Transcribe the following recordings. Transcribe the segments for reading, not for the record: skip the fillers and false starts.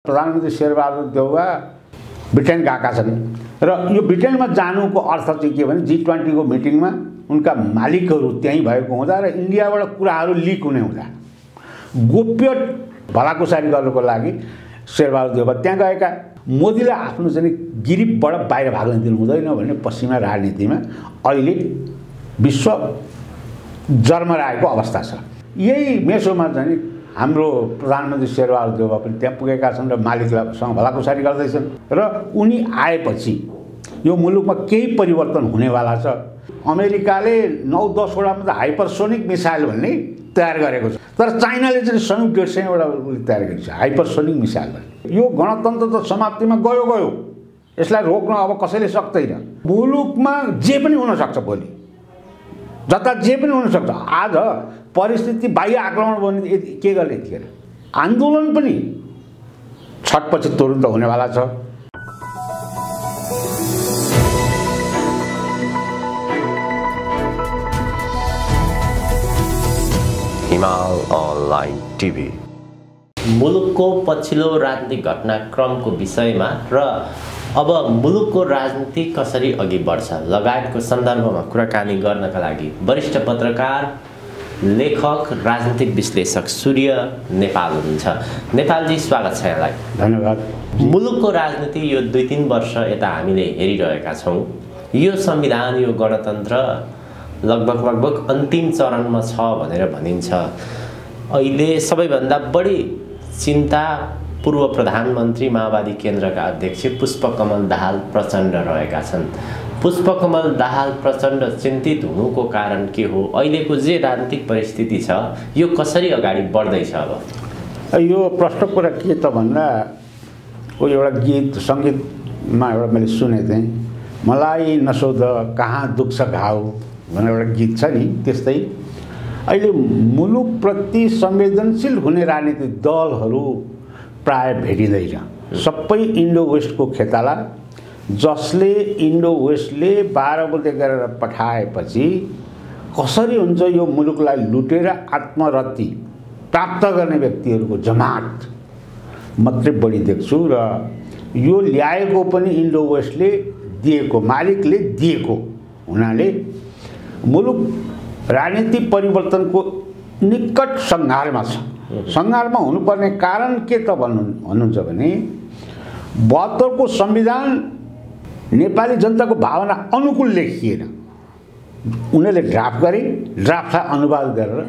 प्रधानमन्त्री शेरबहादुर देउवा ब्रिटेन गएका छन् र यो ब्रिटेनमा जानुको अर्थ चाहिँ के भने G20 को मिटिङमा उनका मालिकहरू त्यही भएको हुँदा र इन्डियाबाट कुराहरू लिक हुने हुँदा गोप्य भलाकुसारी गर्नको लागि शेरबहादुर देउवा त्यहाँ गएका। मोदीले आफ्नो चाहिँ गिरिपबाट बाहिर भाग्न दिनु हुँदैन भन्ने पश्चिमा राजनीतिमा अहिले विश्व जर्मराएको अवस्था छ। यही मेसोमा चाहिँ हाम्रो प्रधानमन्त्री शेरबहादुर देउवा पनि त्यहाँ पुगेका छन् र मालिकसँग भलाकुसारी गर्दैछन् र उनी आएपछि यो मुलुकमा केही परिवर्तन हुनेवाला छ। अमेरिकाले 9-10 वटा मात्र हाइपरसोनिक मिसाइल भन्ने तयार गरेको छ, तर चाइनाले चाहिँ 100-150 वटा तयार गरेको छ हाइपरसोनिक मिसाइल भन्ने। यो गणतन्त्र त समाप्तिमा गयो, यसलाई रोक्न अब कसैले सक्दैन। मुलुकमा जे पनि हुन सक्छ, भोलि जता जे पनि हुन सक्छ। आज परिस्थिति बाह्य आक्रमण भने के गर्ने यतिखेर आन्दोलन पनि छटपछि तुरुन्त हुनेवाला छ। हिमाल अनलाइन टिभी मुलुकको पछिल्लो राजनीतिक घटनाक्रमको विषयमा र अब मुलुकको राजनीति कसरी अघि बढ्छ लगायतको सन्दर्भमा कुराकानी गर्नका लागि वरिष्ठ पत्रकार, लेखक, राजनीतिक विश्लेषक सूर्य नेपाल हुनुहुन्छ। नेपालजी, स्वागत छ यहाँलाई। धन्यवाद। मुलुकको राजनीति यो 2-3 वर्ष यता हामीले हेरिरहेका छौँ। यो संविधान, यो गणतन्त्र लगभग अन्तिम चरणमा छ भनेर भनिन्छ। अहिले सबैभन्दा बढी चिन्ता पूर्व प्रधानमन्त्री माओवादी केन्द्रका अध्यक्ष पुष्पकमल दाहाल प्रचण्ड रहेका छन्। पुष्पकमल दाहाल प्रचण्ड चिन्तित हुनुको कारण के हो? अहिलेको जे राजनीतिक परिस्थिति छ यो कसरी अगाडि बढ्दैछ? अब यो प्रश्न कुरा के त भन्दा एउटा गीत सङ्गीतमा एउटा मैले सुने थिएँ, मलाई नसोध कहाँ दुख्छ घाउ भनेर एउटा गीत छ नि, त्यस्तै अहिले मुलुकप्रति संवेदनशील हुने राजनीतिक दलहरू प्राय भेटिँदैन। सबै इन्डो वेस्टको खेताला, जसले इन्डो वेस्टले 12 बुँदे गरेर पठाएपछि कसरी हुन्छ यो मुलुकलाई लुटेर आत्मरति प्राप्त गर्ने व्यक्तिहरूको जमात मात्रै बढी देख्छु। र यो ल्याएको पनि इन्डो वेस्टले दिएको, मालिकले दिएको हुनाले मुलुक राजनीति परिवर्तनको निकट सङ्घारमा छ। सङ्घारमा हुनुपर्ने कारण के त भन्नुहुन्छ भने 72 को संविधान नेपाली जनताको भावना अनुकूल लेखिएन। उनीहरूले ड्राफ्ट गरे, ड्राफ्टलाई अनुवाद गरेर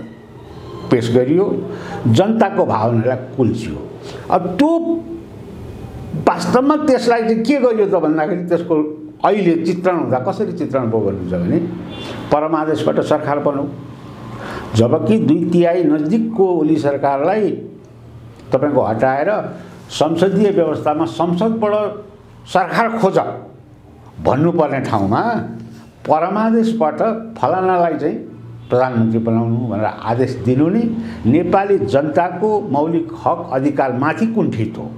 पेश गरियो, जनताको भावनालाई कुल्चियो। अब त्यो वास्तवमा त्यसलाई चाहिँ के गरियो त भन्दाखेरि त्यसको अहिले चित्रण हुँदा कसरी चित्रण पो गर्नुहुन्छ भने परमादेशबाट सरकार बनाऊ, जबकि 2/3 नजिकको ओली सरकारलाई तपाईको हटाएर संसदीय व्यवस्थामा संसदबाट सरकार खोज भन्नुपर्ने ठाउँमा परमादेशबाट फलानालाई चाहिँ प्रधानमन्त्री बनाउनु भनेर आदेश दिनु नै नेपाली जनताको मौलिक हक अधिकारमाथि कुण्ठित हो।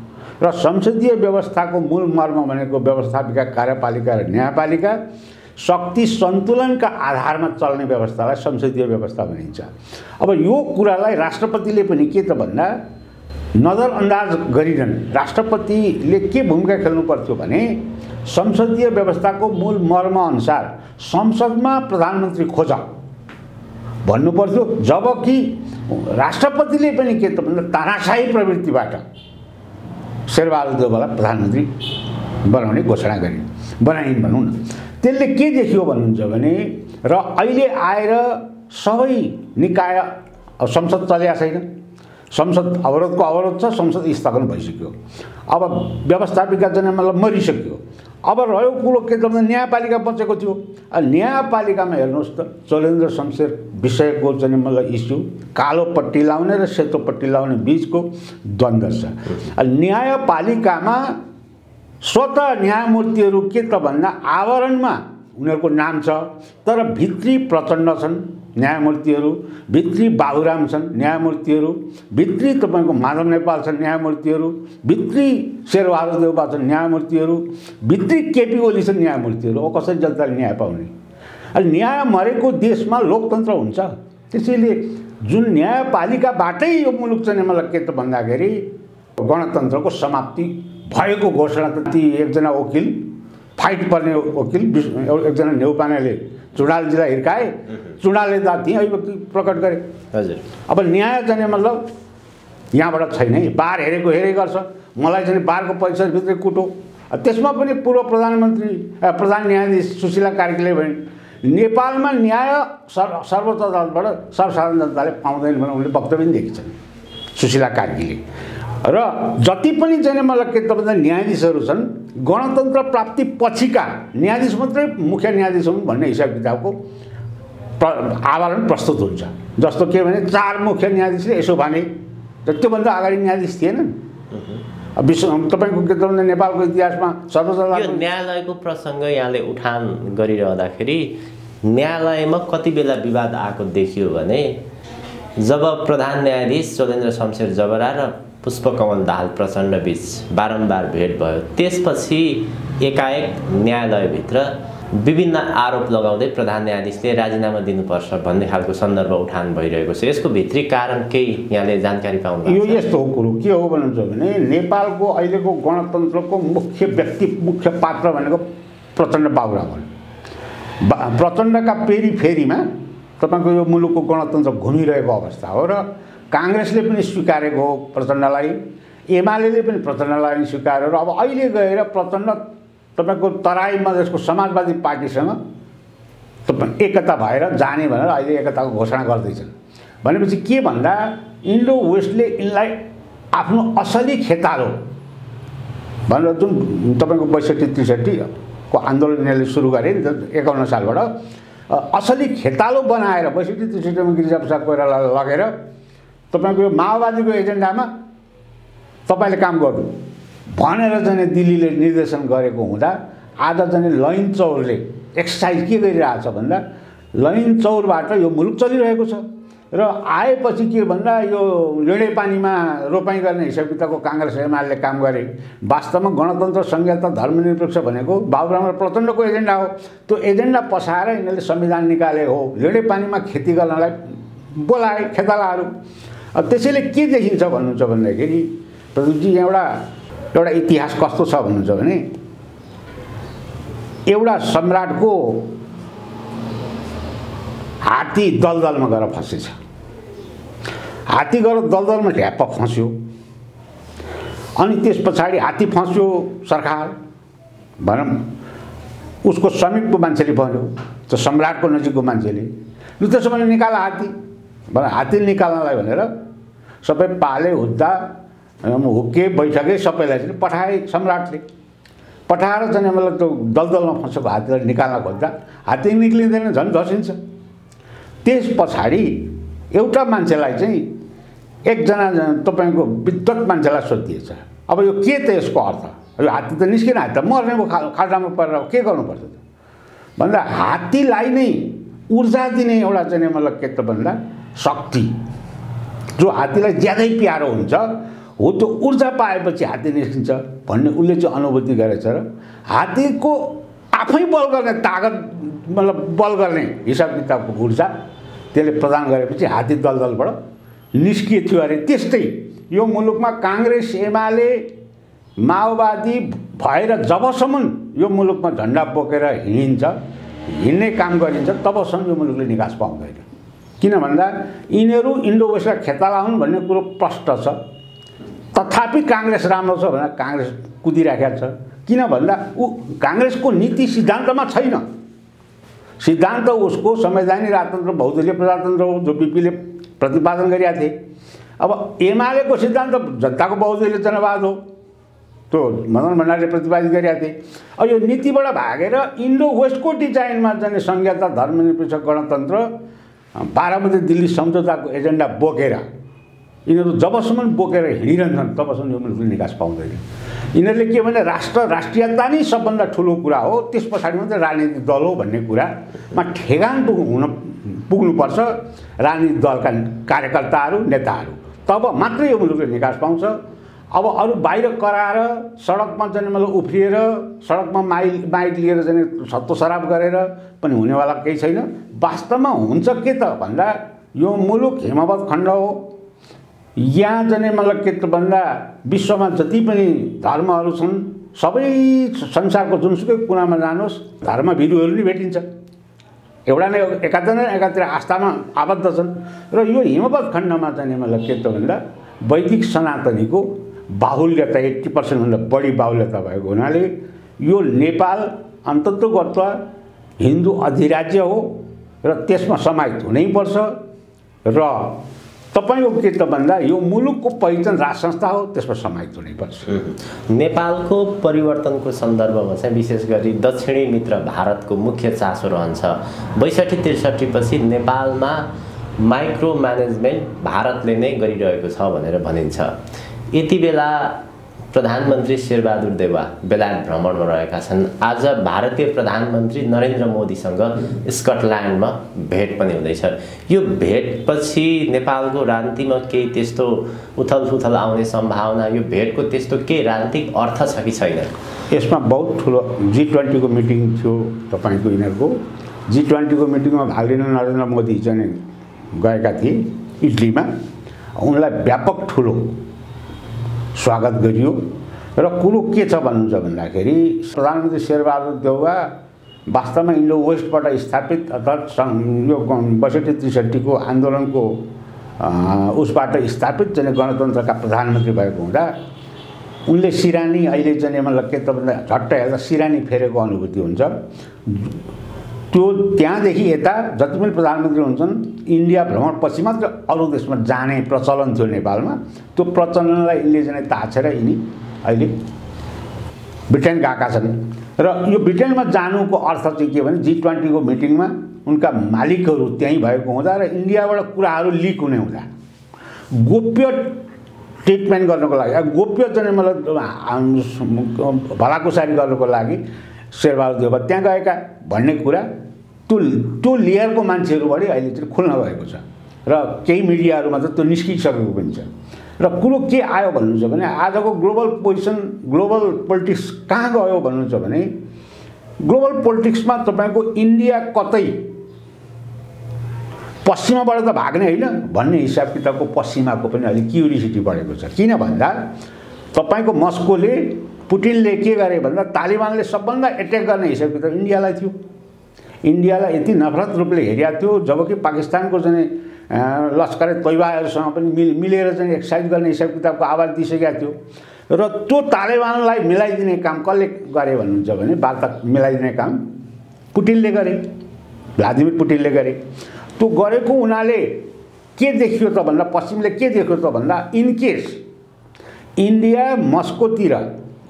र संसदीय व्यवस्थाको मूल मर्म भनेको व्यवस्थापिका, कार्यपालिका र न्यायपालिका शक्ति सन्तुलनका आधारमा चल्ने व्यवस्थालाई संसदीय व्यवस्था भनिन्छ। अब यो कुरालाई राष्ट्रपतिले पनि के त भन्दा नजरअन्दाज गरिरहन्। राष्ट्रपतिले के भूमिका खेल्नु पर्थ्यो भने संसदीय व्यवस्थाको मूल मर्म अनुसार संसदमा प्रधानमन्त्री खोज भन्नु पर्थ्यो, जबकि राष्ट्रपतिले पनि के त भन्दा तानाशाही प्रवृत्तिबाट शेरबहादुर देउवालाई प्रधानमन्त्री बनाउने घोषणा बनाइन् भनौँ न। त्यसले के देखियो भन्नुहुन्छ भने र अहिले आएर सबै निकाय संसद चलेको छैन, संसद अवरोधको अवरोध छ, संसद स्थगन भइसक्यो। अब व्यवस्थापिका जनमतलब मरिसक्यो। अब रह्यो कुरो के त भन्दा न्यायपालिका बचेको थियो। न्यायपालिकामा हेर्नुहोस् त चलेन्द्र शमशेर विषयको चाहिँ मतलब इस्यु, कालो पट्टी लाउने र सेतो पट्टी लाउने बीचको द्वन्द्व छ। न्यायपालिकामा स्वतः न्यायमूर्तिहरू के त भन्दा आवरणमा उनीहरूको नाम छ, तर भित्री प्रचण्ड छन् न्यायमूर्तिहरू, भित्री बाबुराम छन् न्यायमूर्तिहरू, भित्री तपाईँको माधव नेपाल छन् न्यायमूर्तिहरू, भित्री शेरबहादुर देउवा छन् न्यायमूर्तिहरू, भित्री केपी ओली छन् न्यायमूर्तिहरू। अब कसरी जनताले न्याय पाउने? न्याय मरेको देशमा लोकतन्त्र हुन्छ। त्यसैले जुन न्यायपालिकाबाटै यो मुलुक चाहिँ मलाई के त भन्दाखेरि गणतन्त्रको समाप्ति भएको घोषणा त ती एकजना वकिल फाइट पर्ने वकिल एकजना नेउपानेले चुडालजीलाई हिर्काए, चुडालले त त्यही अभिव्यक्ति प्रकट गरे। हजुर, अब न्याय चाहिँ मतलब यहाँबाट छैन है, बार हेरेको हेरे गर्छ, मलाई चाहिँ बारको परिसरभित्रै कुटो। त्यसमा पनि पूर्व प्रधान न्यायाधीश सुशीला कार्कीले भने नेपालमा न्याय सर्वोच्च अदालतबाट सर्वसाधारण जनताले पाउँदैन भनेर उनले वक्तव्य पनि दिएकी छन् सुशीला कार्कीले। र जति पनि चाहिँ मलाई के त भन्दा न्यायाधीशहरू छन् गणतन्त्र प्राप्ति पछिका न्यायाधीश मात्रै मुख्य न्यायाधीश हुन् भन्ने हिसाब किताबको आवरण प्रस्तुत हुन्छ। जस्तो के भने 4 मुख्य न्यायाधीशले यसो भने, त्योभन्दा अगाडि न्यायाधीश थिएनन्। तपाईँको के त भन्दा नेपालको इतिहासमा सर्वोच्च अदालत न्यायालयको प्रसङ्ग यहाँले उठान गरिरहँदाखेरि न्यायालयमा कति बेला विवाद आएको देखियो भने जब प्रधान न्यायाधीश चोलेन्द्र शमशेर जबरा र पुष्पकमल दाहाल प्रचण्ड बीच बारम्बार भेट भयो, त्यसपछि एकाएक न्यायालयभित्र विभिन्न आरोप लगाउँदै प्रधान न्यायाधीशले राजीनामा दिनुपर्छ भन्ने खालको सन्दर्भ उठान भइरहेको छ। यसको भित्री कारण केही यहाँले जानकारी पाउनु? यो यस्तो हो कुरो के हो भन्नुहुन्छ भने नेपालको अहिलेको गणतन्त्रको मुख्य पात्र भनेको प्रचण्ड बाबुराम हुन्। प्रचण्डका पेरिफेरीमा तपाईँको यो मुलुकको गणतन्त्र घुमिरहेको अवस्था हो र काङ्ग्रेसले पनि स्वीकारेको हो प्रचण्डलाई, एमाले पनि प्रचण्डलाई स्वीकार्यो र अब अहिले गएर प्रचण्ड तपाईँको तराई मधेसको समाजवादी पार्टीसँग एकता भएर जाने भनेर अहिले एकताको घोषणा गर्दैछन्। भनेपछि के भन्दा इन्डो वेस्टले यिनलाई आफ्नो असली खेतालो भनेर जुन तपाईँको 62-63 को आन्दोलन यसले सुरु गरे नि त 51 सालबाट असली खेतालो बनाएर 62-63 मा गिरिजाप्रसाद कोइरालालाई लगेर तपाईँको यो माओवादीको एजेन्डामा तपाईँले काम गर्नु भनेर चाहिँ दिल्लीले निर्देशन गरेको हुँदा आज चाहिँ लैन चौरले एक्सर्साइज के गरिरहेछ भन्दा लैन चौरबाट यो मुलुक चलिरहेको छ र आएपछि के भन्दा यो लेडे पानीमा रोपाइँ गर्ने हिसाब किताबको काङ्ग्रेस एमाले काम गरे। वास्तवमा गणतन्त्र संहिता धर्मनिरपेक्ष भनेको बाबुराम र प्रचण्डको एजेन्डा हो। त्यो एजेन्डा पसाएर यिनीहरूले संविधान निकाले हो, लेडे पानीमा खेती गर्नलाई बोलाए खेतालाहरू। त्यसैले के देखिन्छ भन्नुहुन्छ भन्दाखेरि प्रदीपजी एउटा इतिहास कस्तो छ भन्नुहुन्छ भने एउटा सम्राटको हात्ती दलदलमा गएर फसेछ। हात्ती गएर दलदलमा ढ्याप्प फस्यो अनि त्यस पछाडि हात्ती फस्यो सरकार भनौँ उसको समीपको मान्छेले भन्यो, त्यो सम्राटको नजिकको मान्छेले लु त्यसो भने निकाल हात्ती भनेर हात्ती निकाल्नलाई भनेर सबै पाले हुद्दा हुक्के बैठके सबैलाई चाहिँ पठाए सम्राटले। पठाएर चाहिँ मतलब त्यो दलदलमा फसेको हात्तीलाई निकाल्न खोज्दा हात्ती निक्लिँदैन, झन् धसिन्छ। त्यस पछाडि एउटा मान्छेलाई चाहिँ एकजना तपाईँको विद्वत मान्छेलाई सोधिएछ, अब यो के त यसको अर्थ, यो हात्ती त निस्किन, हात्ती त मर्ने खाल्डामा परेर के गर्नुपर्छ त भन्दा हात्तीलाई नै ऊर्जा दिने एउटा चाहिँ मतलब के त भन्दा शक्ति जो हात्तीलाई ज्यादै प्यारो हुन्छ हो, त्यो ऊर्जा पाएपछि हात्ती निस्किन्छ भन्ने उसले चाहिँ अनुभूति गरेछ र हात्तीको आफै बल गर्ने तागत मतलब बल गर्ने हिसाब किताबको ऊर्जा त्यसले प्रदान गरेपछि हात्ती दलदलबाट निस्किए थियो अरे। त्यस्तै यो मुलुकमा काङ्ग्रेस एमाले माओवादी भएर जबसम्म यो मुलुकमा झन्डा बोकेर हिँड्ने काम गरिन्छ तबसम्म यो मुलुकले निकास पाउँदैन। किन भन्दा यिनीहरू इन्डो वेस्टका खेताला हुन् भन्ने कुरो प्रष्ट छ। तथापि काङ्ग्रेस राम्रो छ भनेर काङ्ग्रेस कुदिराखेको छ। किन भन्दा काङ्ग्रेसको नीति सिद्धान्तमा छैन। सिद्धान्त उसको संवैधानिक राजतन्त्र बहुदलीय प्रजातन्त्र हो जो बिपीले प्रतिपादन गरेका थिए। अब एमालेको सिद्धान्त जनताको बहुदलीय जनवाद हो, त्यो मदन भण्डारीले प्रतिपादित गरेका थिए। अब यो नीतिबाट भागेर इन्डो वेस्टको डिजाइनमा जाने संहिता धर्मनिरपेक्ष गणतन्त्र बारामती दिल्ली सम्झौताको एजेन्डा बोकेर यिनीहरू जबसम्म बोकेर हिँडिरहन्छन् तबसम्म यो मुलुकले निकास पाउँदैन। यिनीहरूले के भने राष्ट्रियता नै सबभन्दा ठुलो कुरा हो, त्यस पछाडि मात्रै राजनीतिक दल हो भन्ने कुरामा ठेगान पुग्नुपर्छ राजनीतिक दलका कार्यकर्ताहरू नेताहरू, तब मात्रै यो मुलुकले निकास पाउँछ। अब अरू बाहिर कराएर सडकमा चाहिँ मतलब उफ्रिएर सडकमा माइक लिएर चाहिँ सत्तो सराप गरेर पनि हुनेवाला केही छैन। वास्तवमा हुन्छ के त भन्दा यो मुलुक हिमवत खण्ड हो, यहाँ चाहिँ मतलब के त भन्दा विश्वमा जति पनि धर्महरू छन् सबै संसारको जुनसुकै कुनामा जानुहोस् धर्मभिरुहरू नै भेटिन्छ। एउटा नै एकातिर न एकातिर आस्थामा आबद्ध छन् र यो हिमवत खण्डमा चाहिँ मतलब के त भन्दा वैदिक सनातनीको बाहुल्यता 80% भन्दा बढी बाहुल्यता भएको हुनाले यो नेपाल अन्ततोगत्वा हिन्दू अधिराज्य हो र त्यसमा समाहित हुनैपर्छ र तपाईको के त भन्दा यो मुलुकको पहिचान राज संस्था हो त्यसमा समाहित हुनैपर्छ। नेपालको परिवर्तनको सन्दर्भमा चाहिँ विशेष गरी दक्षिणी मित्र भारतको मुख्य चासो रहन्छ। 62-63 पछि नेपालमा माइक्रो म्यानेजमेन्ट भारतले नै गरिरहेको छ भनेर भनिन्छ। यति बेला प्रधानमन्त्री शेरबहादुर देउवा बेलायत भ्रमणमा रहेका छन्। आज भारतीय प्रधानमन्त्री नरेन्द्र मोदीसँग स्कटल्यान्डमा भेट पनि हुँदैछ। यो भेटपछि नेपालको राजनीतिमा केही त्यस्तो उथलपुथल आउने सम्भावना, यो भेटको त्यस्तो केही राजनीतिक अर्थ छ कि छैन? यसमा बहुत ठुलो G20 को मिटिङ थियो तपाईको यिनीहरूको। G20 को मिटिङमा भाग लिन नरेन्द्र मोदी चाहिँ गएका थिए इटलीमा। उनलाई व्यापक ठुलो स्वागत गरियो र कुरो के छ भन्नुहुन्छ भन्दाखेरि प्रधानमन्त्री शेरबहादुर देउवा वास्तवमा इन्डो वेस्टबाट स्थापित अर्थात् यो 62-63 को आन्दोलनको उसबाट स्थापित चाहिँ गणतन्त्रका प्रधानमन्त्री भएको हुँदा उनले सिरानी अहिले चाहिँ मतलब के त भन्दा झट्ट हेर्दा सिरानी फेरेको अनुभूति हुन्छ। त्यो त्यहाँदेखि यता जति पनि प्रधानमन्त्री हुन्छन् इन्डिया भ्रमणपछि मात्र अरू देशमा जाने प्रचलन थियो नेपालमा। त्यो प्रचलनलाई यिनले चाहिँ ताछेर यिनी अहिले ब्रिटेन गएका छन् र यो ब्रिटेनमा जानुको अर्थ चाहिँ के भने G20 को मिटिङमा उनका मालिकहरू त्यहीँ भएको हुँदा र इन्डियाबाट कुराहरू लिक हुने हुँदा गोप्य ट्रिटमेन्ट गर्नको लागि गोप्य चाहिँ मतलब भलाकुसारी गर्नको लागि शेरबहादुर देउवा त्यहाँ गएका भन्ने कुरा त्यो लेयरको मान्छेहरूबाट अहिले चाहिँ खुल्न गएको छ र केही मिडियाहरूमा त त्यो निस्किसकेको पनि छ। र कुरो के आयो भन्नुहुन्छ भने आजको ग्लोबल पोजिसन ग्लोबल पोलिटिक्स कहाँ गयो भन्नुहुन्छ भने ग्लोबल पोलिटिक्समा तपाईको इन्डिया कतै पश्चिमाबाट त भाग्ने होइन भन्ने हिसाब किताबको पश्चिमाको पनि अलि क्युरियोसिटी बढेको छ। किन भन्दा तपाईको मस्कोले पुटिनले के गरे भन्दा तालिबानले सबभन्दा एट्याक गर्ने हिसाब किताब इन्डियालाई थियो। इन्डियालाई यति नफरत रूपले हेरिया थियो जबकि पाकिस्तानको चाहिँ लस्करे तैयबाहरूसँग पनि मिलेर चाहिँ एक्सर्साइज गर्ने हिसाब किताबको आवाज दिइसकेका थियो र त्यो तालिबानलाई मिलाइदिने काम कसले गरे भन्नुहुन्छ भने वार्ता मिलाइदिने काम पुटिनले गरे, भ्लादिमिर पुटिनले गरे। त्यो गरेको हुनाले के देखियो त भन्दा पश्चिमले के देख्यो त भन्दा इन केस इन्डिया मस्कोतिर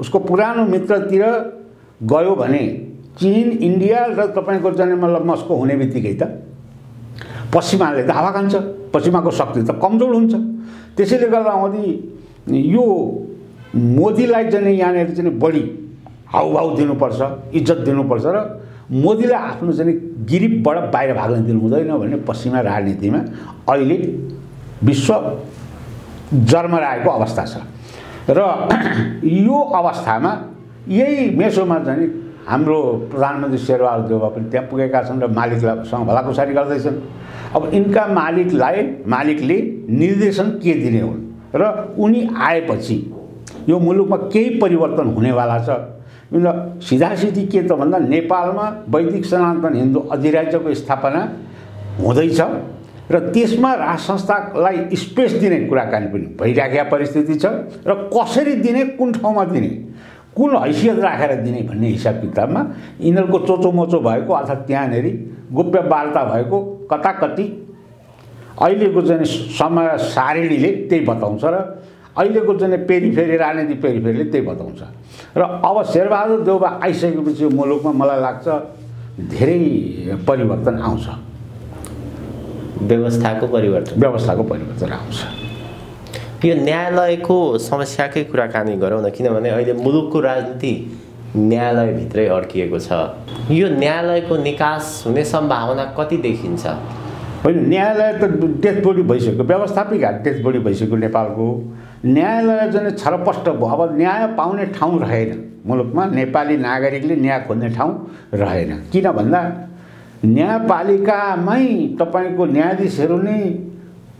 उसको पुरानो मित्रतिर गयो भने चीन इन्डिया र तपाईको चाहिँ मतलब मस्को हुने बित्तिकै त पश्चिमाले त हावा खान्छ, पश्चिमाको शक्ति त कमजोर हुन्छ। त्यसैले गर्दा यो मोदीलाई चाहिँ यहाँनिर चाहिँ बढी हाउभाउ दिनुपर्छ, इज्जत दिनुपर्छ र मोदीलाई आफ्नो चाहिँ गिरिपबाट बाहिर भाग्न दिनु हुँदैन भन्ने पश्चिमा राजनीतिमा अहिले विश्व जर्मराएको अवस्था छ। र यो अवस्थामा यही मेसोमा चाहिँ हाम्रो प्रधानमन्त्री शेरबहादुर देउवा पनि त्यहाँ पुगेका छन् र मालिकसँग भलाकुसारी गर्दैछन्। अब इनका मालिकले निर्देशन के दिने हुन् र उनी आएपछि यो मुलुकमा केही परिवर्तन हुनेवाला छ। सिधासिधी के त भन्दा नेपालमा वैदिक सनातन हिन्दू अधिराज्यको स्थापना हुँदैछ र त्यसमा राज संस्थालाई स्पेस दिने कुराकानी पनि भइराखेको परिस्थिति छ र कसरी दिने, कुन ठाउँमा दिने, कुन हैसियत राखेर दिने भन्ने हिसाब किताबमा यिनीहरूको चोचोमोचो भएको अर्थात् त्यहाँनेरि गोप्य वार्ता भएको कताकति अहिलेको चाहिँ समय सारिणीले त्यही बताउँछ र अहिलेको चाहिँ पेरिफेरी राजनीति पेरिफेरीले त्यही बताउँछ। र अब शेरबहादुर देउवा आइसकेपछि मुलुकमा मलाई लाग्छ धेरै परिवर्तन आउँछ, व्यवस्थाको परिवर्तन आउँछ। यो न्यायालयको समस्याकै कुराकानी गरौँ न, किनभने अहिले मुलुकको राजनीति न्यायालयभित्रै अड्किएको छ। यो न्यायालयको निकास हुने सम्भावना कति देखिन्छ? होइन, न्यायालय त डेथ बडी भइसक्यो, व्यवस्थापिक डेथ बडी भइसक्यो नेपालको। न्यायालय चाहिँ छरपष्ट भयो। अब न्याय पाउने ठाउँ रहेन मुलुकमा, नेपाली नागरिकले न्याय खोज्ने ठाउँ रहेन। किन भन्दा न्यायपालिकामै तपाईको न्यायाधीशहरू नै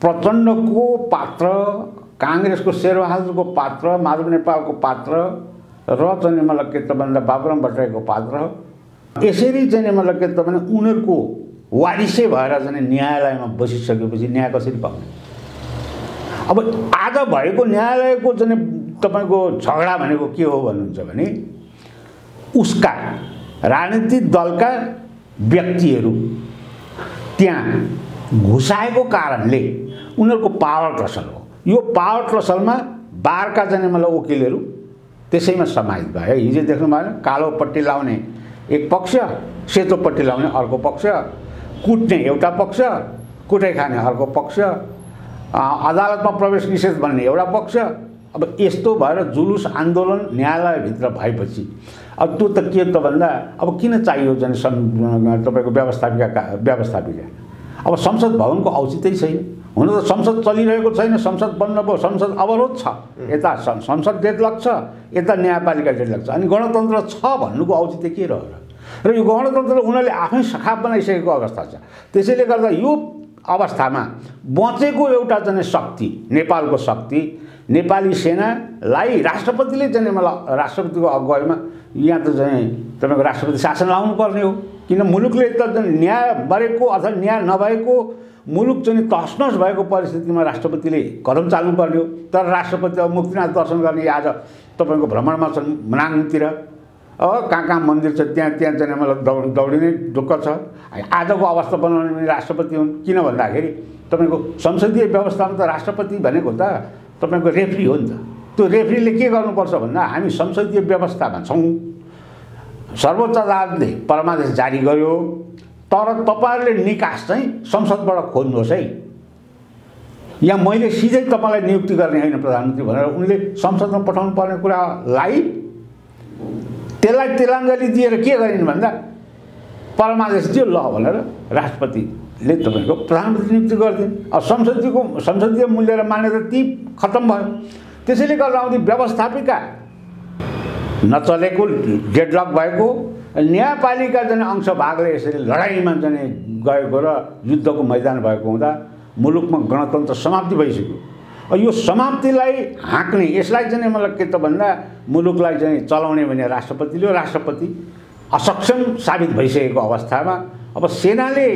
प्रचण्डको पात्र, काङ्ग्रेसको शेरबहादुरको पात्र, माधव नेपालको पात्र र चाहिँ मतलब के त भन्दा बाबुराम भट्टराईको पात्र यसरी चाहिँ मतलब के त भने उनीहरूको वारिसै भएर चाहिँ न्यायालयमा बसिसकेपछि न्याय कसरी पाउने? अब आज भएको न्यायालयको चाहिँ तपाईँको झगडा भनेको के हो भन्नुहुन्छ भने उसका राजनीतिक दलका व्यक्तिहरू त्यहाँ घुसाएको कारणले उनीहरूको पावर ट्रसल हो। यो पावर ट्रसलमा बारका चाहिँ मतलब वकिलहरू त्यसैमा समाहित भए। हिजो देख्नु भएन, कालो पट्टी लाउने एक पक्ष, सेतो पट्टी लाउने अर्को पक्ष, कुट्ने एउटा पक्ष, कुटाइ खाने अर्को पक्ष, अदालतमा प्रवेश निषेध भन्ने एउटा पक्ष। अब यस्तो भएर जुलुस आन्दोलन न्यायालयभित्र भएपछि अब त्यो त के त भन्दा अब किन चाहियो चाहिँ तपाईँको व्यवस्थापिका? अब संसद भवनको औचित्य छैन। हुन त संसद चलिरहेको छैन, संसद बन्न भयो, संसद अवरोध छ, यता संसद डेडलक छ, यता न्यायपालिका डेडलक छ। अनि गणतन्त्र छ भन्नुको औचित्य के रह्यो र यो गणतन्त्र उनीहरूले आफै सखाप बनाइसकेको अवस्था छ। त्यसैले गर्दा यो अवस्थामा बचेको एउटा चाहिँ शक्ति, नेपालको शक्ति, नेपाली सेनालाई राष्ट्रपतिले चाहिँ मलाई राष्ट्रपतिको अगुवाईमा यहाँ त चाहिँ तपाईँको राष्ट्रपति शासन लाउनु पर्ने हो। किन मुलुकले त न्याय गरेको अथवा न्याय नभएको मुलुक चाहिँ तहसनस भएको परिस्थितिमा राष्ट्रपतिले कदम चाल्नुपर्ने हो। तर राष्ट्रपति अब मुक्तिनाथ दर्शन गर्ने आज तपाईँको भ्रमणमा छन् मनाङतिर, कहाँ कहाँ मन्दिर छ त्यहाँ चाहिँ मलाई दौडिने ढुक्क छ। आजको अवस्था बनाउने राष्ट्रपति हुन्। किन भन्दाखेरि तपाईँको संसदीय व्यवस्थामा त राष्ट्रपति भनेको त तपाईँको रेफ्री हो नि त। त्यो रेफ्रीले के गर्नुपर्छ भन्दा हामी संसदीय व्यवस्थामा छौँ, सर्वोच्च अदालतले परमादेश जारी गर्यो, तर तपाईँहरूले निकास चाहिँ संसदबाट खोज्नुहोस् है। यहाँ मैले सिधै तपाईँलाई नियुक्ति गर्ने होइन प्रधानमन्त्री भनेर उनले संसदमा पठाउनु पर्ने कुरालाई त्यसलाई तिलाञ्जली दिएर के गरिन् भन्दा परमादेश दियो ल भनेर राष्ट्रपतिले तपाईँको प्रधानमन्त्री नियुक्ति गरिदिन्। अब संसदीय मूल्य र मान्यता ती खत्तम भयो। त्यसैले गर्दा आउँदै व्यवस्थापिका नचलेको, डेडलक भएको, न्यायपालिका चाहिँ अंश भागले यसरी लडाइँमा चाहिँ गएको र युद्धको मैदान भएको हुँदा मुलुकमा गणतन्त्र समाप्ति भइसक्यो। यो समाप्तिलाई हाँक्ने, यसलाई चाहिँ मतलब के त भन्दा मुलुकलाई चाहिँ चलाउने भने राष्ट्रपतिले, राष्ट्रपति असक्षम साबित भइसकेको अवस्थामा अब सेनाले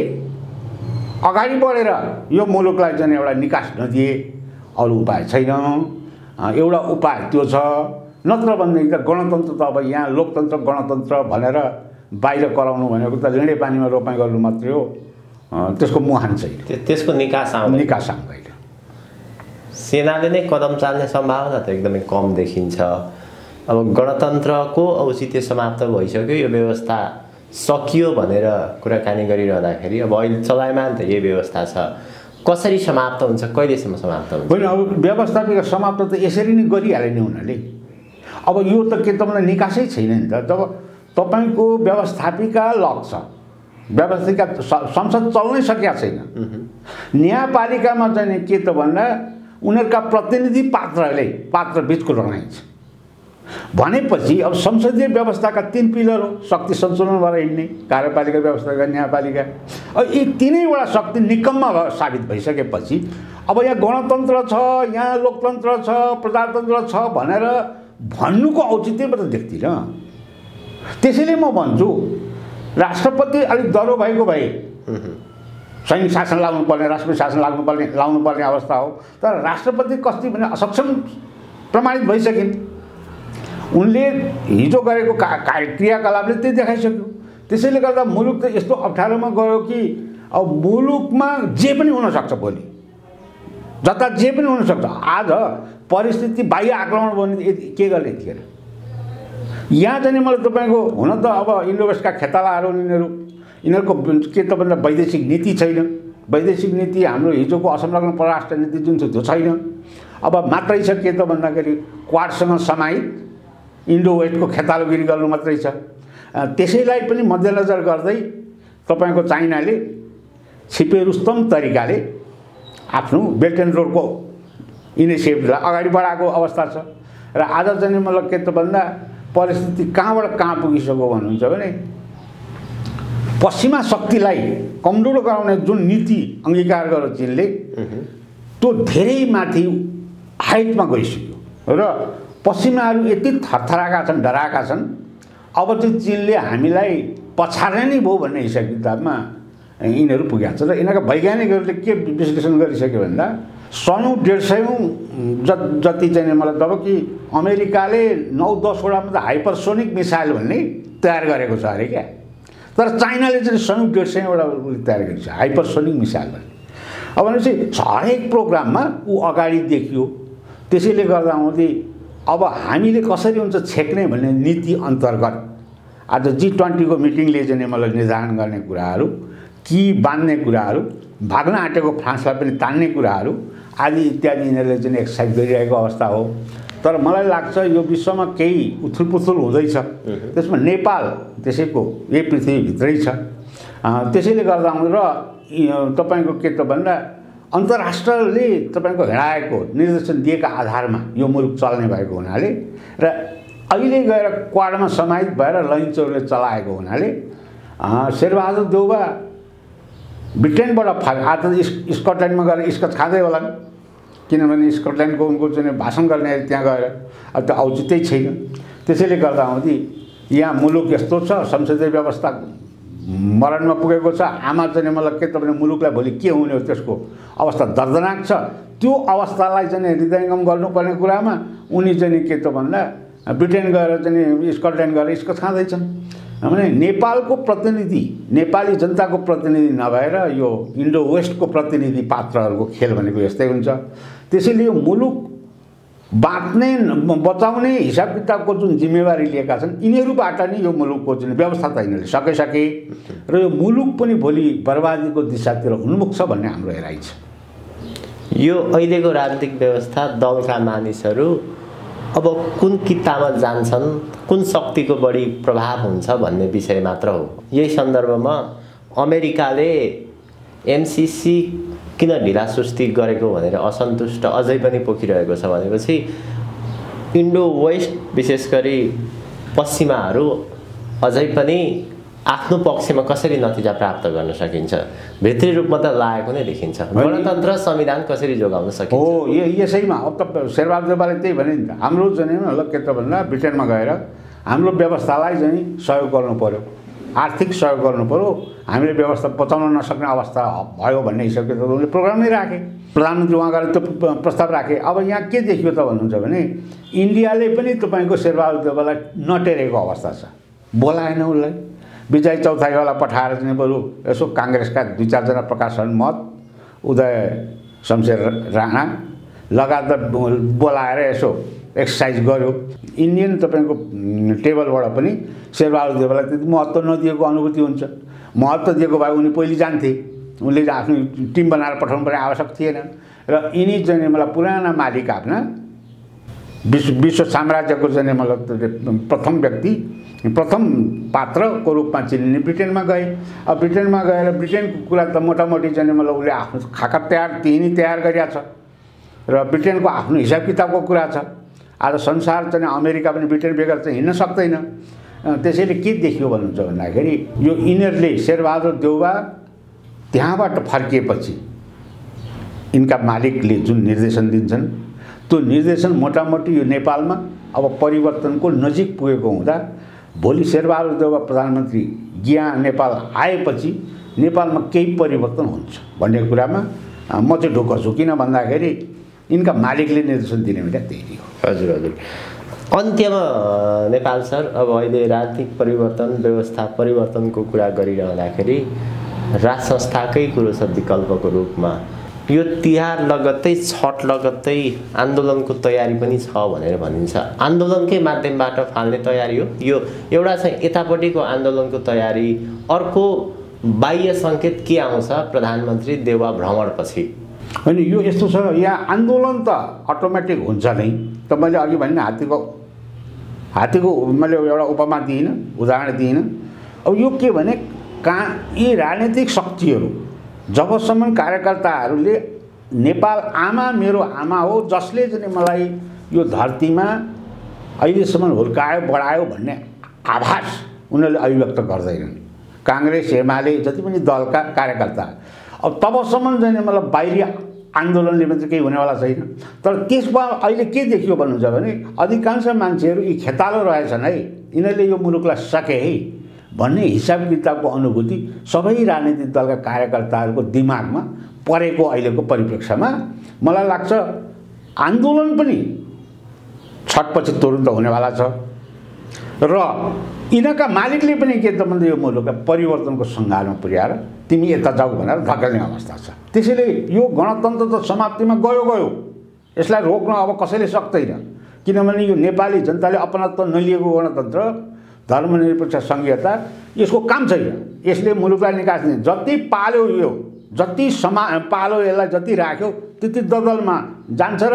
अगाडि बढेर यो मुलुकलाई चाहिँ एउटा निकास नदिए अरू उपाय छैन। एउटा उपाय त्यो छ, नत्र भनेदेखि त गणतन्त्र त अब यहाँ लोकतन्त्र गणतन्त्र भनेर बाहिर कराउनु भनेको त ऋणे पानीमा रोपाइँ गर्नु मात्रै हो, त्यसको मुहान छैन, त्यसको निकास आउँदैन। सेनाले नै कदम चाल्ने सम्भावना त एकदमै कम देखिन्छ। अब गणतन्त्रको औचित्य समाप्त भइसक्यो, यो व्यवस्था सकियो भनेर कुराकानी गरिरहँदाखेरि अब अहिले चलायमान त यही व्यवस्था छ, कसरी समाप्त हुन्छ, कहिलेसम्म समाप्त हुन्छ? होइन, अब व्यवस्थापिका समाप्त त यसरी नै गरिहाले नि उनीहरूले। अब यो त के त मलाई निकासै छैन नि त। जब तपाईँको व्यवस्थापिका लक्ष्य व्यवस्थापिका संसद चल्नै सकेका छैन, न्यायपालिकामा चाहिँ के त भन्दा उनीहरूका प्रतिनिधि पात्र बिचको लडाइँ छ भनेपछि अब संसदीय व्यवस्थाका तीन पिलर हो, शक्ति सन्तुलनबाट हिँड्ने, कार्यपालिका, व्यवस्थापिका, न्यायपालिका। अब यी तीनैवटा शक्ति निकम्मा साबित भइसकेपछि अब यहाँ गणतन्त्र छ, यहाँ लोकतन्त्र छ, प्रजातन्त्र छ भनेर भन्नुको औचित्य म त देख्दिनँ। त्यसैले म भन्छु राष्ट्रपति अलिक दह्रो भएको भए सैनिक शासन लाग्नुपर्ने, राष्ट्रपति शासन लाउनुपर्ने अवस्था हो। तर राष्ट्रपति कति भने असक्षम प्रमाणित भइसकिन्। उनले हिजो गरेको क्रियाकलापले त्यही देखाइसक्यो। त्यसैले गर्दा मुलुक त यस्तो अप्ठ्यारोमा गयो कि अब मुलुकमा जे पनि हुनसक्छ, भोलि जता जे पनि हुनसक्छ। आज परिस्थिति बाह्य आक्रमण भने के गर्ने यतिखेर? यहाँ चाहिँ मलाई तपाईँको हुन त अब इन्डोवेस्टका खेतालाहरू यिनीहरूको के त भन्दा वैदेशिक नीति छैन। वैदेशिक नीति हाम्रो हिजोको असंलग्न परराष्ट्र नीति जुन छ त्यो छैन। अब मात्रै छ के त भन्दाखेरि क्वाडसँग समाहित इन्डो वेस्टको खेतालोगिरी गर्नु मात्रै छ। त्यसैलाई पनि मध्यनजर गर्दै तपाईँको चाइनाले छिपे रुस्तम तरिकाले आफ्नो बेल्ट एन्ड रोडको इनिसिएटिभलाई अगाडि बढाएको अवस्था छ। र आज चाहिँ मतलब के त भन्दा परिस्थिति कहाँबाट कहाँ पुगिसक्यो भन्नुहुन्छ भने पश्चिमा शक्तिलाई कमजोर गराउने जुन नीति अङ्गीकार गर्यो चीनले, त्यो धेरै माथि हाइटमा गइसक्यो र पश्चिमाहरू यति थरथराएका छन्, डराएका छन्। अब चाहिँ चीनले हामीलाई पछार्ने नै भयो भन्ने हिसाब किताबमा यिनीहरू पुगेका छ। र यिनीहरूका वैज्ञानिकहरूले के विश्लेषण गरिसक्यो भन्दा 100-150 जति चाहिँ मलाई जब कि अमेरिकाले 9-10 वटा हाइपरसोनिक मिसाइल भन्ने तयार गरेको छ अरे क्या, तर चाइनाले चाहिँ 100-150 वटा तयार गरेको छ हाइपरसोनिक मिसाइल भन्ने। अब भनेपछि हरेक प्रोग्राममा ऊ अगाडि देखियो। त्यसैले गर्दा आउँदै अब हामीले कसरी हुन्छ छेक्ने भन्ने नीति अन्तर्गत आज G20 को मिटिङले चाहिँ मलाई निर्धारण गर्ने कुराहरू, कि बाँध्ने कुराहरू, भाग्न आँटेको फ्रान्सलाई पनि तान्ने कुराहरू आदि इत्यादि यिनीहरूले चाहिँ एक्सर्साइज गरिरहेको अवस्था हो। तर मलाई लाग्छ यो विश्वमा केही उथुलपुथुल हुँदैछ, त्यसमा नेपाल त्यसैको यही पृथ्वीभित्रै छ। त्यसैले गर्दा र तपाईँको के त भन्दा अन्तर्राष्ट्रले तपाईँको हिँडाएको निर्देशन दिएका आधारमा यो मुलुक चल्ने भएको हुनाले र अहिले गएर क्वाडमा समाहित भएर लैनचौरले चलाएको हुनाले शेरबहादुर देउवा ब्रिटेनबाट आज स्कटल्यान्डमा गएर इस्कत खाँदै होलान्, किनभने स्कटल्यान्डको उनको चाहिँ भाषण गर्ने त्यहाँ गएर त्यो औचित्य छैन। त्यसैले गर्दा आउँदै यहाँ मुलुक यस्तो छ, संसदीय व्यवस्था मरणमा पुगेको छ। आमा चाहिँ मलाई के त भने मुलुकलाई भोलि के हुने हो त्यसको अवस्था दर्दनाक छ। त्यो अवस्थालाई चाहिँ हृदयङ्गम गर्नुपर्ने कुरामा उनी चाहिँ के त भन्दा ब्रिटेन गएर चाहिँ स्कटल्यान्ड गएर इस्कत खाँदैछन्। भने नेपालको प्रतिनिधि, नेपाली जनताको प्रतिनिधि नभएर यो इन्डो वेस्टको प्रतिनिधि पात्रहरूको खेल भनेको यस्तै हुन्छ। त्यसैले यो मुलुक बाँच्ने बचाउने हिसाब किताबको जुन जिम्मेवारी लिएका छन् यिनीहरूबाट नै यो मुलुकको जुन व्यवस्था त यिनीहरूले सके र यो मुलुक पनि भोलि बर्बादीको दिशातिर उन्मुख छ भन्ने हाम्रो हेराइ छ। यो अहिलेको राजनीतिक व्यवस्था दलका मानिसहरू अब कुन कितामा जान्छन्, कुन शक्तिको बढी प्रभाव हुन्छ भन्ने विषय मात्र हो। यही सन्दर्भमा अमेरिकाले एमसीसी किन ढिलासुस्ती गरेको भनेर असन्तुष्ट अझै पनि पोखिरहेको छ भनेपछि इन्डो वेस्ट विशेष गरी पश्चिमाहरू अझै पनि आफ्नो पक्षमा कसरी नतिजा प्राप्त गर्न सकिन्छ भित्री रूपमा त लागेको नै देखिन्छ। गणतन्त्र संविधान कसरी जोगाउन सकिन्छ? हो, यसैमा अब त शेरबहादुर देउवाले त्यही भने नि त, हाम्रो चाहिँ के त भन्दा ब्रिटेनमा गएर हाम्रो व्यवस्थालाई चाहिँ सहयोग गर्नु पर्यो, आर्थिक सहयोग गर्नु पर्यो, हामीले व्यवस्था बचाउन नसक्ने अवस्था भयो भन्ने हिसाबले त उनले प्रोग्रामै राखे। प्रधानमन्त्री उहाँ गएर त्यो प्रस्ताव राखे। अब यहाँ के देखियो त भन्नुहुन्छ भने इन्डियाले पनि तपाईँको शेरबहादुर देउवालाई नटेरेको अवस्था छ, बोलाएन उसलाई। विजय चौथाईवाला पठाएर चाहिँ बरु यसो काङ्ग्रेसका 2-4 जना प्रकाशन मत, उदय शमशेर राणा लगातार बोलाएर यसो एक्सर्साइज गर्यो। इन्डियन तपाईँको टेबलबाट पनि शेरबहादुर देउवालाई त्यति महत्त्व नदिएको अनुभूति हुन्छ। महत्त्व दिएको भए उनी पहिले जान्थे, उनले आफ्नो टिम बनाएर पठाउनु पर्ने आवश्यक थिएन। र यिनी चाहिँ मलाई पुराना मालिक आफ्ना विश्व साम्राज्यको चाहिँ मतलब प्रथम पात्रको रूपमा चिनिने ब्रिटेनमा गए। अब ब्रिटेनमा गएर ब्रिटेनको कुरा त मोटामोटी चाहिँ मतलब उसले आफ्नो खाका तयार गरिया छ र ब्रिटेनको आफ्नो हिसाब किताबको कुरा छ। आज संसार चाहिँ अमेरिका पनि ब्रिटेन बेगर चाहिँ हिँड्न सक्दैन। त्यसैले के देखियो भन्नुहुन्छ भन्दाखेरि यो यिनीहरूले शेरबहादुर देउवा त्यहाँबाट फर्किएपछि यिनका मालिकले जुन निर्देशन दिन्छन् त्यो निर्देशन मोटामोटी यो नेपालमा अब परिवर्तनको नजिक पुगेको हुँदा भोलि शेरबहादुर देउवा प्रधानमन्त्री यहाँ नेपाल आएपछि नेपालमा केही परिवर्तन हुन्छ भन्ने कुरामा म चाहिँ ढुक्क छु। किन भन्दाखेरि यिनका मालिकले निर्देशन दिने भने त्यही हो। हजुर हजुर। अन्त्यमा नेपाल सर, अब अहिले राजनीतिक परिवर्तन, व्यवस्था परिवर्तनको कुरा गरिरहँदाखेरि राज संस्थाकै कुरो छ विकल्पको रूपमा। यो तिहार लगत्तै छठ लगत्तै आन्दोलनको तयारी पनि छ भनेर भनिन्छ। आन्दोलनकै माध्यमबाट फाल्ने तयारी हो यो। एउटा चाहिँ यतापट्टिको आन्दोलनको तयारी, अर्को बाह्य सङ्केत के आउँछ प्रधानमन्त्री देउवा भ्रमणपछि? होइन, यो यस्तो छ, यहाँ आन्दोलन त अटोमेटिक हुन्छ नै। त मैले अघि भने हात्तीको मैले एउटा उपमा दिइनँ, उदाहरण दिइनँ। अब यो के भने यी राजनीतिक शक्तिहरू जबसम्म कार्यकर्ताहरूले नेपाल आमा मेरो आमा हो, जसले चाहिँ मलाई यो धरतीमा अहिलेसम्म हुर्कायो बढायो भन्ने आभास उनीहरूले अभिव्यक्त गर्दैनन्, काङ्ग्रेस एमाले जति पनि दलका कार्यकर्ता, अब तबसम्म चाहिँ मलाई बाहिरी आन्दोलनले मात्रै केही हुनेवाला छैन। तर त्यसमा अहिले के देखियो भन्नुहुन्छ भने अधिकांश मान्छेहरू यी खेतालो रहेछन् है, यिनीहरूले यो मुलुकलाई सके है भन्ने हिसाब किताबको अनुभूति सबै राजनीतिक दलका कार्यकर्ताहरूको दिमागमा परेको अहिलेको परिप्रेक्ष्यमा मलाई लाग्छ आन्दोलन पनि छटपछि तुरुन्त हुनेवाला छ र यिनका मालिकले पनि के त भन्दा यो मुलुकलाई परिवर्तनको सङ्घारमा पुर्याएर तिमी यता जाऊ भनेर धकेल्ने अवस्था छ। त्यसैले यो गणतन्त्र त समाप्तिमा गयो, यसलाई रोक्न अब कसैले सक्दैन, किनभने यो नेपाली जनताले अपनात्व नलिएको गणतन्त्र धर्मनिरपेक्ष सङ्घीयता यसको काम छैन। यसले मुलुकलाई निकास दिने जति पाल्यो यो जति पालो यसलाई जति राख्यो त्यति दलदलमा जान्छ र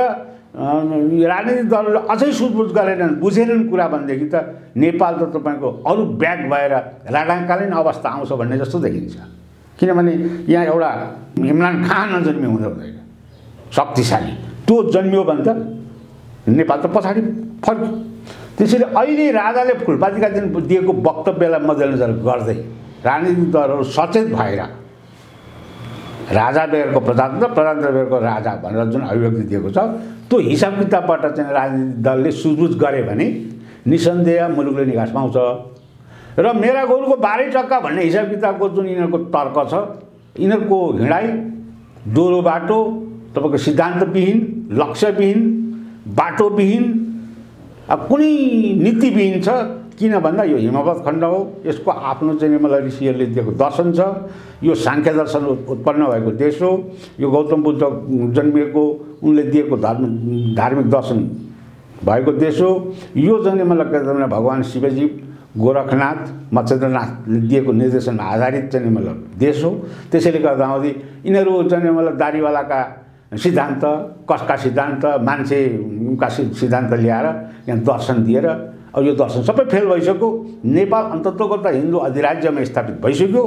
राजनीतिक दलले अझै सुझबुझ गरेनन्, बुझेनन् कुरा भनेदेखि त नेपाल त तपाईँको अरू ब्याक भएर राडाकालीन अवस्था आउँछ भन्ने जस्तो देखिन्छ। किनभने यहाँ एउटा इमरान खान नजन्मियो हुँदैन, शक्तिशाली त्यो जन्मियो भने त नेपाल त पछाडि फर्क्यो। त्यसैले अहिले राजाले फुलपातीका दिन दिएको वक्तव्यलाई मध्यनजर गर्दै राजनीतिक दलहरू सचेत भएर राजा बेगरको प्रजातन्त्र, प्रजातन्त्र बेगरको राजा भनेर जुन अभिव्यक्ति दिएको छ त्यो हिसाब किताबबाट चाहिँ राजनीतिक दलले सुझबुझ गरे भने निसन्देह मुलुकले निकास पाउँछ। र मेरा गोरुको 12 टक्का भन्ने हिसाब किताबको जुन यिनीहरूको तर्क छ, यिनीहरूको हिँडाइ दोहोरो बाटो, तपाईँको सिद्धान्तविहीन, लक्ष्यविहीन, बाटोविहीन, कुनै नीतिविहीन छ। किन भन्दा यो हिमवत खण्ड हो, यसको आफ्नो चाहिँ मलाई ऋषिहरूले दिएको दर्शन छ, यो सांख्य दर्शन उत्पन्न भएको देश हो, यो गौतम बुद्ध जन्मिएको उनले दिएको धार्मिक दर्शन भएको देश हो, यो चाहिँ मलाई के भन्दा भगवान शिवजी, गोरखनाथ, मत्स्येन्द्रनाथले दिएको निर्देशनमा आधारित चाहिँ मतलब देश हो। त्यसैले गर्दाखेरि यिनीहरू चाहिँ मतलब दारीवालाका सिद्धान्त, कसका सिद्धान्त, मान्छेका सिद्धान्त ल्याएर यहाँ दर्शन दिएर अब यो दर्शन सबै फेल भइसक्यो। नेपाल अन्ततोगत हिन्दू अधिराज्यमा स्थापित भइसक्यो।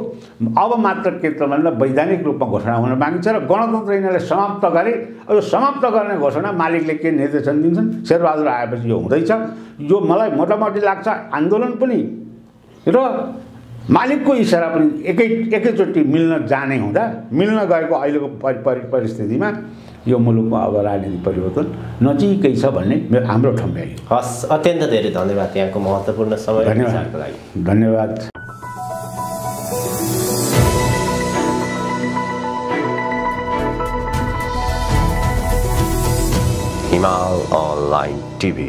अब मात्र के त भन्दा वैधानिक रूपमा घोषणा हुन बाँकी छ र गणतन्त्र यिनीहरूले समाप्त गरे। अब यो समाप्त गर्ने घोषणा मालिकले के निर्देशन दिन्छन्, शेरबहादुर आएपछि यो हुँदैछ। यो मलाई मोटामोटी लाग्छ आन्दोलन पनि र मालिकको इसारा पनि एकैचोटि मिल्न जाने हुँदा मिल्न गएको अहिलेको परिस्थितिमा यो मुलुकमा अब राजनीतिक परिवर्तन नजिकै छ भन्ने हाम्रो ठम्ब्याइ। हस्, अत्यन्त धेरै धन्यवाद यहाँको महत्त्वपूर्ण समय विचारको लागि। धन्यवाद। हिमाल अनलाइन टिभी।